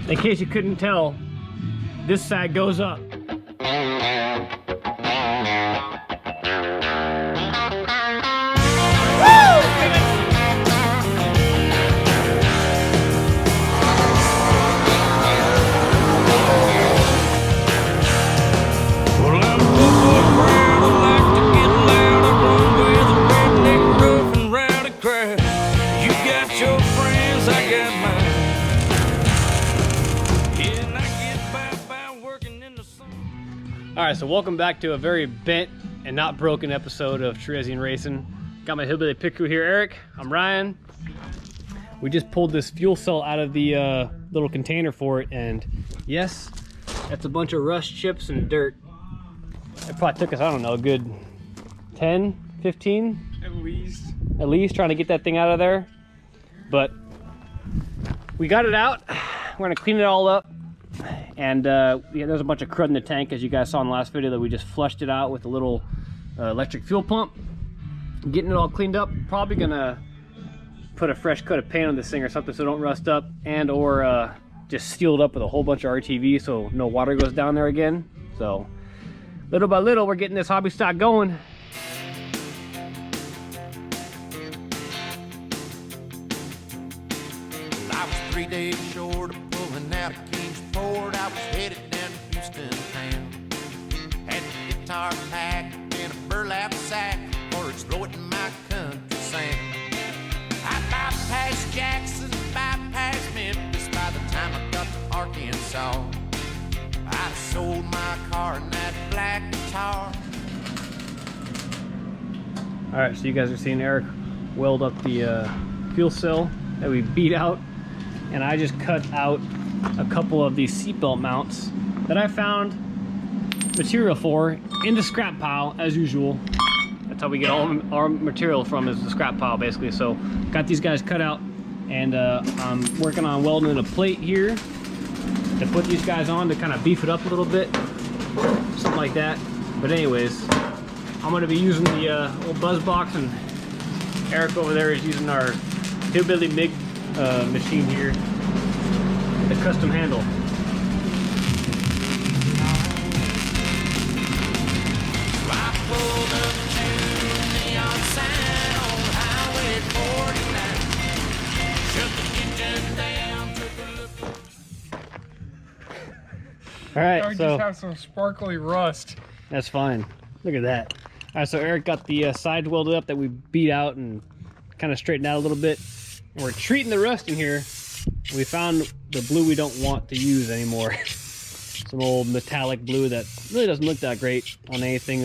In case you couldn't tell, this side goes up. Alright, so welcome back to a very bent and not broken episode of Cherezian Racing. Got my hillbilly pit crew here, Eric. I'm Ryan. We just pulled this fuel cell out of the little container for it, and yes, that's a bunch of rust chips and dirt. It probably took us, I don't know, a good 10, 15? At least trying to get that thing out of there. But we got it out. We're gonna clean it all up. And yeah, there's a bunch of crud in the tank, as you guys saw in the last video, that we just flushed it out with a little electric fuel pump. Getting it all cleaned up. Probably gonna put a fresh coat of paint on this thing or something so it don't rust up, and or just seal it up with a whole bunch of RTV so no water goes down there again. So little by little, we're getting this hobby stock going. I was 3 days short of pulling out of Kingsport. I was headed down to Houston town. Had a guitar pack in a burlap sack, or exploiting my country sound. I bypassed Jackson, bypassed Memphis. By the time I got to Arkansas, I sold my car and that black guitar. All right, so you guys are seeing Eric weld up the fuel cell that we beat out, and I just cut out a couple of these seatbelt mounts that I found material for in the scrap pile, as usual. That's how we get all our material from, is the scrap pile, basically. So got these guys cut out, and I'm working on welding in a plate here to put these guys on to kind of beef it up a little bit, something like that. But anyways, I'm going to be using the old buzz box, and Eric over there is using our hillbilly MIG machine here, the custom handle. I pulled up to the neon sign on Highway 49. Shut the engine down, took a look. All right, I so just have some sparkly rust. that's fine. Look at that. All right, so Eric got the side welded up that we beat out and kind of straightened out a little bit. And we're treating the rust in here. We found the blue we don't want to use anymore. Some old metallic blue that really doesn't look that great on anything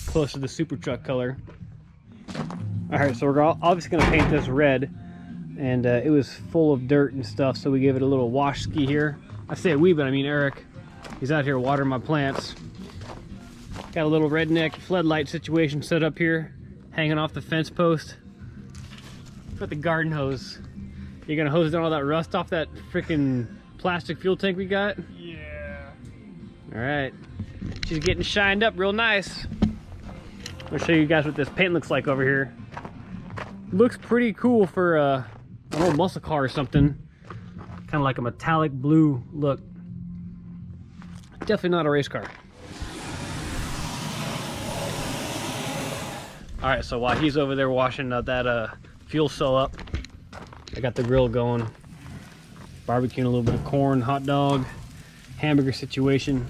close to the super truck color. All right, so we're obviously gonna paint this red, and it was full of dirt and stuff, so we gave it a little wash ski here. I say we, but I mean Eric. He's out here watering my plants. Got a little redneck floodlight situation set up here, hanging off the fence post. Got the garden hose. You're gonna hose down all that rust off that freaking plastic fuel tank we got? Yeah. All right. She's getting shined up real nice. I'll show you guys what this paint looks like over here. Looks pretty cool for an old muscle car or something. Kind of like a metallic blue look. Definitely not a race car. All right, so while he's over there washing that fuel cell up, I got the grill going, barbecuing a little bit of corn, hot dog, hamburger situation.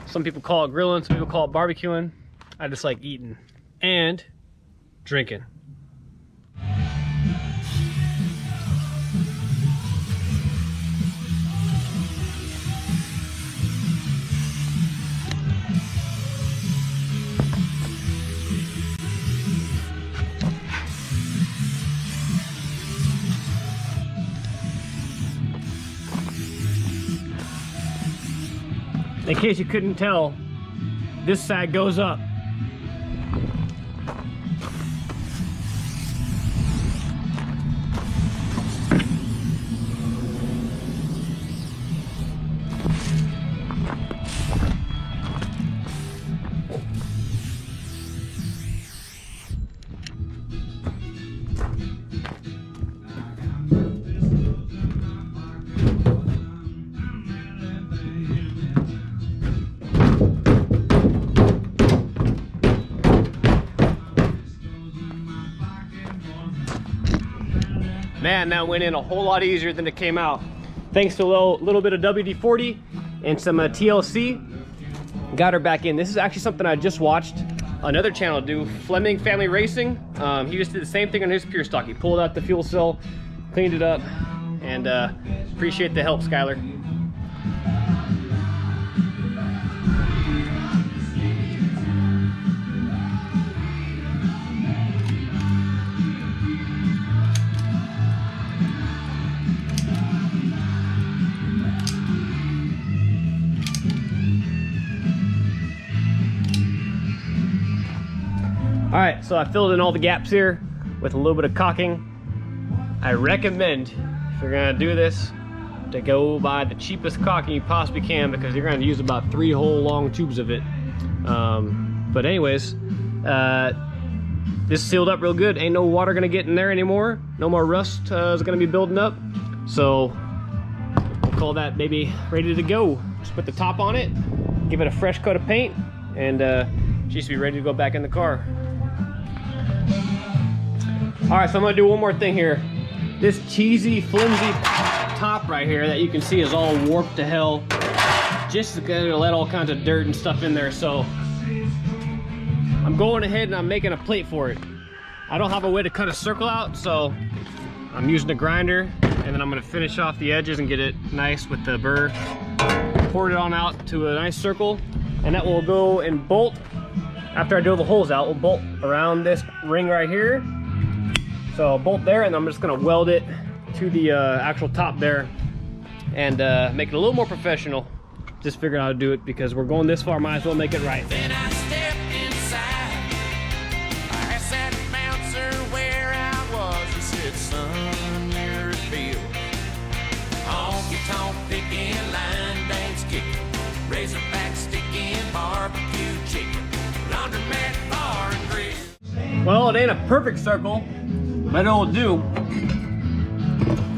Some people call it grilling, some people call it barbecuing. I just like eating and drinking. In case you couldn't tell, this side goes up. Man, that went in a whole lot easier than it came out. Thanks to a little bit of WD-40 and some TLC, got her back in. This is actually something I just watched another channel do, Fleming Family Racing. He just did the same thing on his pure stock. He pulled out the fuel cell, cleaned it up, and appreciate the help, Skylar. All right, so I filled in all the gaps here with a little bit of caulking. I recommend, if you're gonna do this, to go buy the cheapest caulking you possibly can, because you're gonna use about 3 whole long tubes of it. But anyways, this sealed up real good. Ain't no water gonna get in there anymore. No more rust is gonna be building up. So we'll call that baby ready to go. Just put the top on it, give it a fresh coat of paint, and she should be ready to go back in the car. All right, so I'm gonna do one more thing here. This cheesy, flimsy top right here that you can see is all warped to hell. Just to let all kinds of dirt and stuff in there. So I'm going ahead and I'm making a plate for it. I don't have a way to cut a circle out, so I'm using a grinder, and then I'm gonna finish off the edges and get it nice with the burr. Pour it on out to a nice circle, and that will go and bolt. After I drill the holes out, we'll bolt around this ring right here. So I'll bolt there, and I'm just gonna weld it to the actual top there, and make it a little more professional. Just figured out how to do it because we're going this far, might as well make it right. Then I stepped inside. I asked that bouncer where I was. He said, son, you're at Bill. Honky tonk picking, line dance kicking, razorback sticking, barbecue chicken, laundromat bar and grill. Well, it ain't a perfect circle, but it'll do.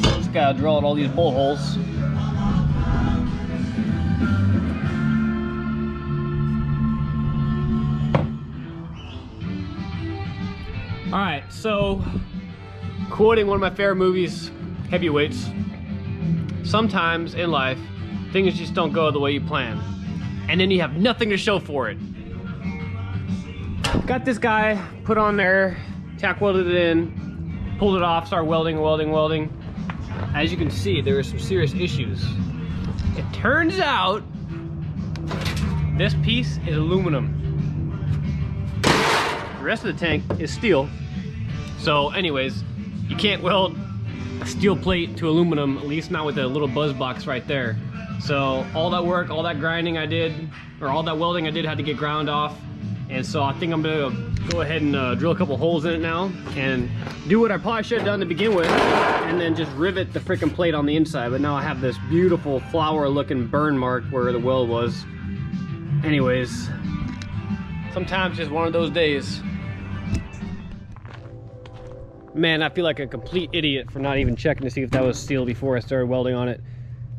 Just gotta drill out all these bolt holes. All right, so quoting one of my favorite movies, Heavyweights, sometimes in life, things just don't go the way you plan, and then you have nothing to show for it. Got this guy put on there, tack welded it in, pulled it off, started welding. As you can see, there are some serious issues. It turns out this piece is aluminum. The rest of the tank is steel. So anyways, you can't weld a steel plate to aluminum, at least not with a little buzz box right there. So all that work, all that grinding I did, or all that welding I did had to get ground off. And so I think I'm gonna go ahead and drill a couple holes in it now and do what I probably should have done to begin with, and then just rivet the freaking plate on the inside. But now I have this beautiful flower looking burn mark where the weld was. Anyways, sometimes just one of those days. Man, I feel like a complete idiot for not even checking to see if that was steel before I started welding on it.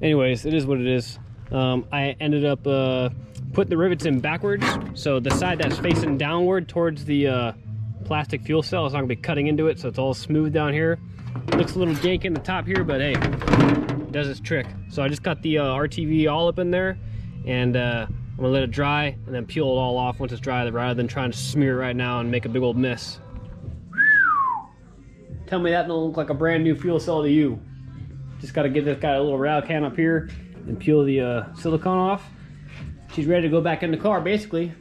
Anyways, it is what it is. I ended up putting the rivets in backwards, so the side that's facing downward towards the plastic fuel cell is not gonna be cutting into it, so it's all smooth down here. It looks a little jank in the top here, but hey, it does its trick. So I just got the RTV all up in there, and I'm gonna let it dry and then peel it all off once it's dry, rather than trying to smear it right now and make a big old mess. Tell me that don't look like a brand new fuel cell to you. Just gotta give this guy a little rail can up here and peel the silicone off. She's ready to go back in the car, basically.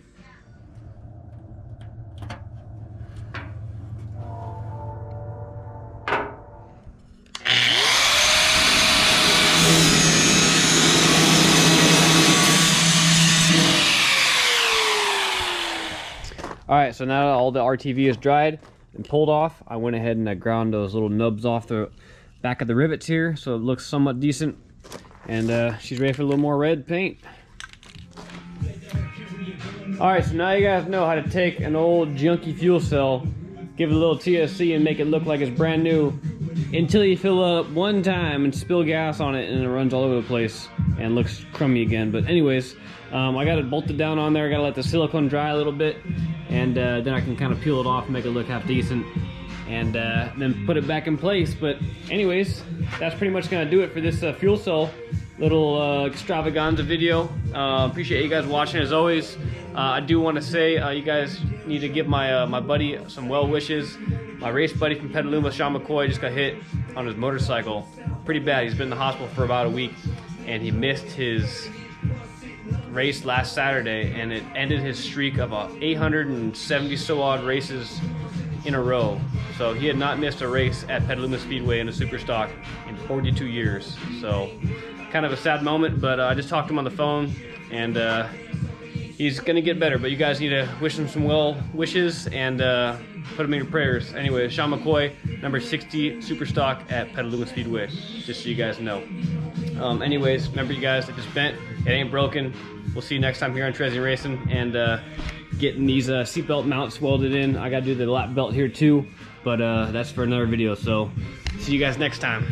All right, so now all the RTV is dried and pulled off, I went ahead and I ground those little nubs off the back of the rivets here, so it looks somewhat decent. And she's ready for a little more red paint. All right, so now you guys know how to take an old junky fuel cell, give it a little TLC and make it look like it's brand new, until you fill up one time and spill gas on it and it runs all over the place and looks crummy again. But anyways, I got it bolted down on there. I gotta let the silicone dry a little bit, and then I can kind of peel it off and make it look half decent. and then put it back in place. But anyways, that's pretty much gonna do it for this fuel cell little extravaganza video. Appreciate you guys watching as always. I do want to say you guys need to give my my buddy some well wishes. My race buddy from Petaluma, Sean McCoy, just got hit on his motorcycle pretty bad. He's been in the hospital for about a week, and he missed his race last Saturday, and it ended his streak of 870 so odd races in a row. So he had not missed a race at Petaluma Speedway in a super stock in 42 years. So kind of a sad moment, but I just talked to him on the phone, and he's gonna get better. But you guys need to wish him some well wishes and put him in your prayers. Anyway, Sean McCoy, number 60 super stock at Petaluma Speedway, just so you guys know. Anyways, remember you guys, if it's bent, it ain't broken. We'll see you next time here on Cherezian Racing, and getting these seatbelt mounts welded in. I gotta do the lap belt here too, but that's for another video. So see you guys next time.